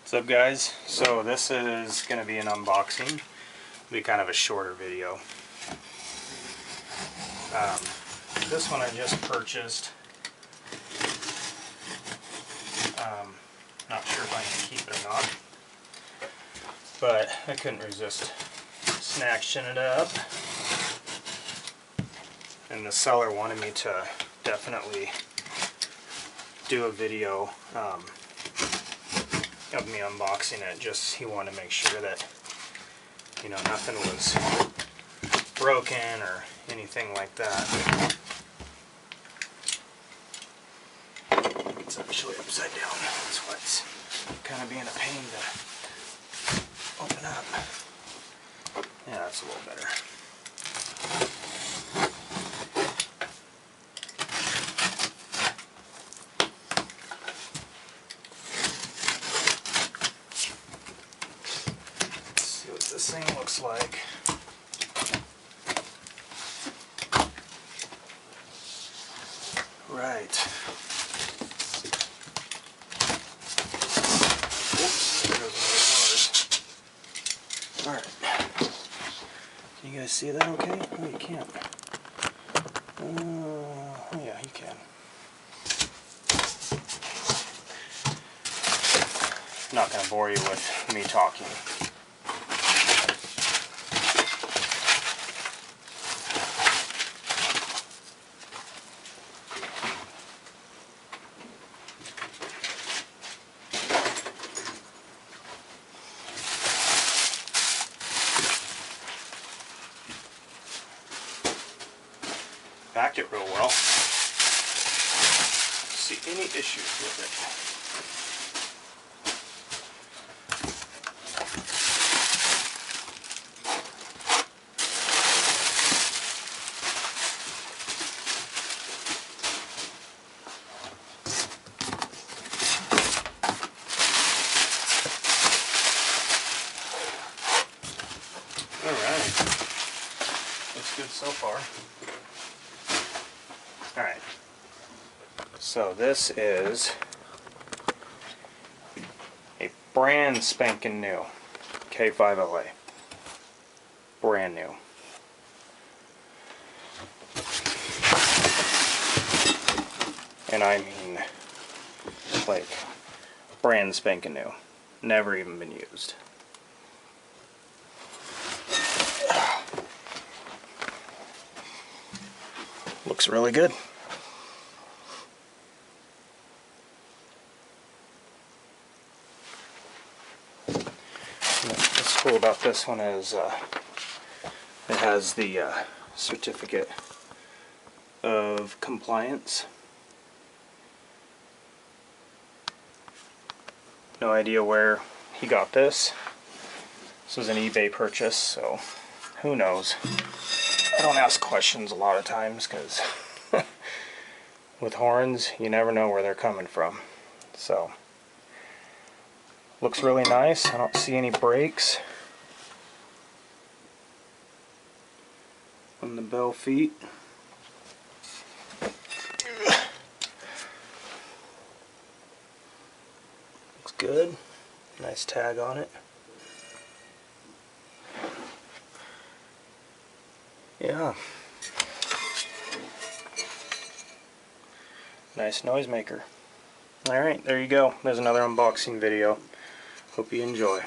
What's up, guys? So this is going to be an unboxing. It'll be kind of a shorter video. This one I just purchased. Not sure if I can keep it or not, but I couldn't resist snatching it up. And the seller wanted me to definitely do a video of me unboxing it. Just he wanted to make sure that, you know, nothing was broken or anything like that. It's actually upside down. That's why it's kind of being a pain to open up. Yeah, that's a little better. This thing looks like. Right. Oops, there goes another card. Alright. Can you guys see that okay? Oh, you can't. Oh yeah, you can. I'm not going to bore you with me talking. Packed it real well. See any issues with it. Alright. Looks good so far. Alright, so this is a brand spanking new K5la. Brand new. And I mean, like, brand spanking new. Never even been used. Looks really good. What's cool about this one is it has the certificate of compliance. No idea where he got this. This was an eBay purchase, so who knows. I don't ask questions a lot of times because with horns, you never know where they're coming from. So, looks really nice. I don't see any breaks on the bell feet. Looks good. Nice tag on it. Yeah. Nice noisemaker. Alright, there you go. There's another unboxing video. Hope you enjoy.